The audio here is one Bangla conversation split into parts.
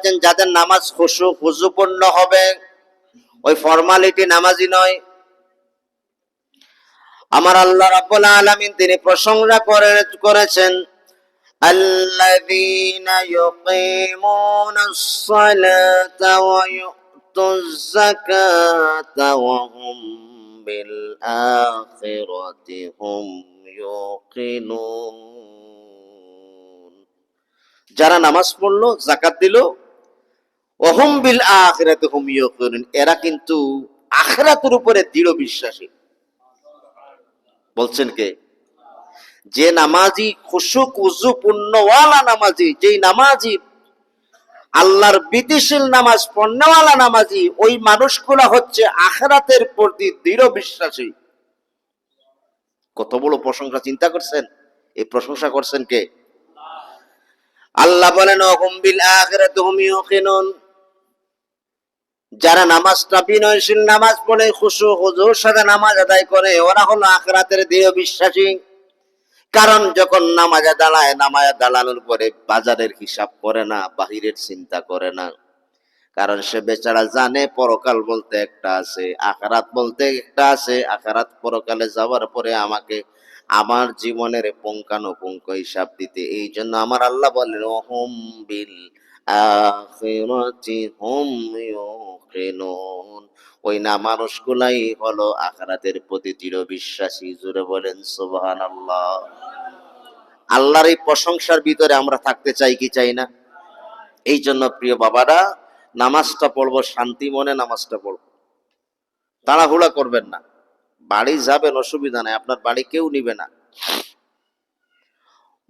বলেছেন যাদের নামাজ খুশু খুজুপূর্ণ হবে, ওই ফর্মালিটি নামাজি নয়। আমার আল্লাহ রাব্বুল আলামিন তিনি প্রশংসা করেছেন আল্লাযীনা ইউকিমুনাস সালাতা ওয়া ইউতুজ যাকাতা ওয়া হুম বিল আখিরাতি হুম ইউকিনুন। যারা নামাজ পড়লো, যাকাত দিল, ওয়া হুম বিল আখিরাতি হুম ইউকিনুন, এরা কিন্তু আখিরাতের উপরে দৃঢ় বিশ্বাসী। বলছেন কে? যে নামাজি খুশু কুজু পূর্ণওয়ালা নামাজি, যেই নামাজি আল্লাহর বিধিশীল নামাজ পড়নেওয়ালা নামাজি, ওই মানুষগুলা হচ্ছে আখিরাতের প্রতি দৃঢ় বিশ্বাসী। কত বড় প্রশংসা, চিন্তা করছেন? এই প্রশংসা করছেন কে? আল্লাহ বলেন ওহুম বিল আখিরাতি হুম ইউকিনুন। যারা নামাজটা বিনয়শীল নামাজ পড়ে, খুশু হুজুর সাথে নামাজ আদায় করে, ওরা হলো আখিরাতের দৃঢ় বিশ্বাসী। কারণ যখন নামাজে দাঁড়ায়, নামাজে দাঁড়ানোর পরে বাজারের হিসাব করে না, বাহিরের চিন্তা করে না। কারণ সে বেচারা জানে পরকাল বলতে একটা আছে, আখিরাত বলতে একটা আছে। আখিরাত পরকালে যাওয়ার পরে আমাকে আমার জীবনের পুঙ্খানুপুঙ্খ হিসাব দিতে। এই জন্য আমার আল্লাহ বলেন ওহুম বিল আখিরাতি হুম ইউকিনুন। ওই না মানুষগুলাই হলো আখিরাতের প্রতি দৃঢ় বিশ্বাসী। জোরে বলেন সুবহানাল্লাহ। আল্লাহর এই প্রশংসার ভিতরে আমরা থাকতে চাই কি চাই না? এই জন্য প্রিয় বাবারা, নামাজটা পড়বো শান্তি মনে, নামাজটা পড়বো, তাড়াহুড়া করবেন না। বাড়ি যাবেন অসুবিধা নাই, আপনার বাড়ি কেউ নিবে না।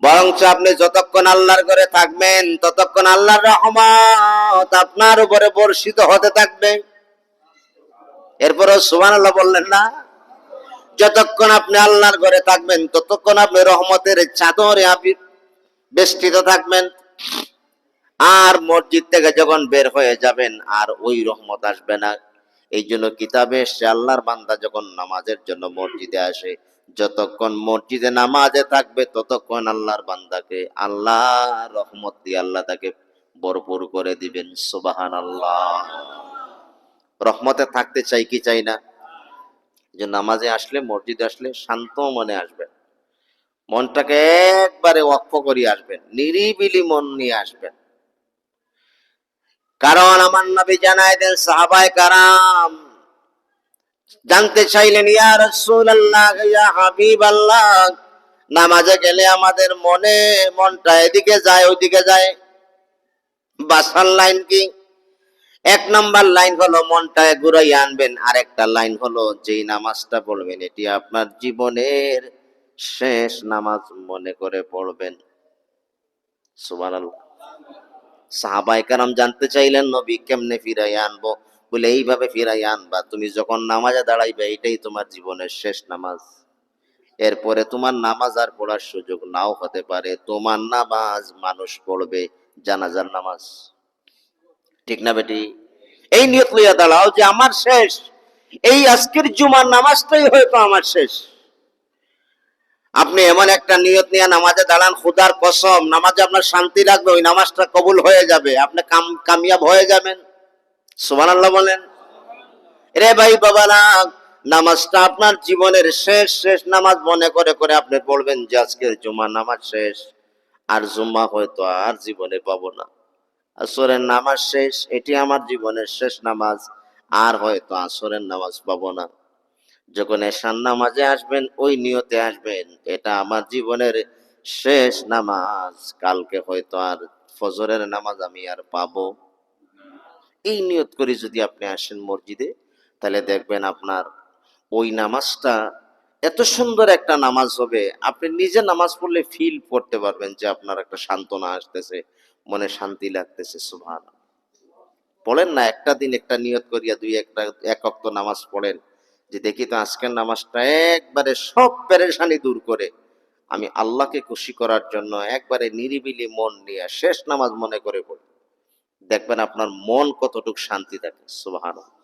বরঞ্চ আপনি যতক্ষণ আল্লাহর ঘরে থাকবেন, ততক্ষণ আল্লাহর রহমত আপনার উপরে বর্ষিত হতে থাকবে। এরপরও সুবহানাল্লাহ বললেন না? যতক্ষণ আপনি আল্লাহর ঘরে থাকবেন, ততক্ষণ আপনি রহমতের চাদরে আপনি বেষ্টিত থাকবেন। আর মসজিদ থেকে যখন বের হয়ে যাবেন, আর ওই রহমত আসবে না। এই জন্য কিতাবে এসে আল্লাহর বান্দা যখন নামাজের জন্য মসজিদে আসে, যতক্ষণ মসজিদে নামাজে থাকবে, ততক্ষণ আল্লাহর বান্দাকে আল্লাহ রহমত দিয়ে আল্লাহ তাকে ভরপুর করে দিবেন। সুবহানাল্লাহ। রহমতে থাকতে চাই কি চাই না? যে নামাজে আসলে, মসজিদে আসলে শান্ত মনে আসবেন, মনটাকে একবারে ওয়াকফ করিয়ে আসবেন, নিরিবিলি মন নিয়ে আসবেন। কারণ আমার নবী জানায় দেন, সাহাবায়ে কারাম জানতে চাইলেন, ইয়া রাসূলুল্লাহ, ইয়া হাবিবাল্লাহ, নামাজে গেলে আমাদের মনটা এদিকে যায় ওইদিকে যায়, বাসার লাইন কি? এক নাম্বার লাইন হলো মনটা ঘুরাইয়া আনবেন, আর একটা লাইন হলো যেই নামাজটা পড়বেন এটি আপনার জীবনের শেষ নামাজ মনে করে পড়বেন। সুবহানাল্লাহ। সাহাবায়ে কেরাম জানতে চাইলেন, নবী কেমনে ফিরাইয়া আনবো? বলে এইভাবে ফিরাইয়া আনবা, তুমি যখন নামাজে দাঁড়াইবে এটাই তোমার জীবনের শেষ নামাজ। এরপরে তোমার নামাজ আর পড়ার সুযোগ নাও হতে পারে। তোমার নামাজ মানুষ পড়বে, জানাজার নামাজ। ঠিক না বেটি? এই নিয়ত লইয়া দাঁড়াও যে আমার শেষ, এই আজকের জুমার নামাজটাই হয়তো আমার শেষ। আপনি এমন একটা নিয়ত নিয়ে নামাজে দাঁড়ান, খুদার কসম নামাজে আপনার শান্তি লাগবে, ওই নামাজটা কবুল হয়ে যাবে, আপনি কামিয়াব হয়ে যাবেন। সুবহানাল্লাহ বলেন। রে ভাই বাবারা, নামাজটা আপনার জীবনের শেষ নামাজ মনে করে করে আপনি পড়বেন যে আজকের জুমার নামাজ শেষ, আর জুম্মা হয়তো আর জীবনে পাবো না। আসরের নামাজ শেষ, এটি আমার জীবনের শেষ নামাজ, আর হয়তো আসরের নামাজ পাবো না। যখন এশার নামাজে আসবেন, ওই নিয়তে আসবেন, এটা আমার জীবনের শেষ নামাজ, কালকে হয়তো আর ফজরের নামাজ আমি আর পাবো। এই নিয়ত করে যদি আপনি আসেন মসজিদে, তাহলে দেখবেন আপনার ওই নামাজটা এত সুন্দর একটা নামাজ হবে, আপনি নিজে নামাজ পড়লে ফিল করতে পারবেন যে আপনার একটা সান্ত্বনা আসতেছে, মনে শান্তি লাগতেছে। সুবহানাল্লাহ। পড়েন না, একটা দিন একটা নিয়ত করিয়া এক ওয়াক্ত নামাজ পড়েন, যে দেখি তো আজকের নামাজটা একবারে সব পেরেশানি দূর করে আমি আল্লাহকে খুশি করার জন্য একবারে নিরিবিলি মন নিয়ে শেষ নামাজ মনে করে পড়ি। দেখবেন আপনার মন কতটুকু শান্তি থাকে। সুবহানাল্লাহ।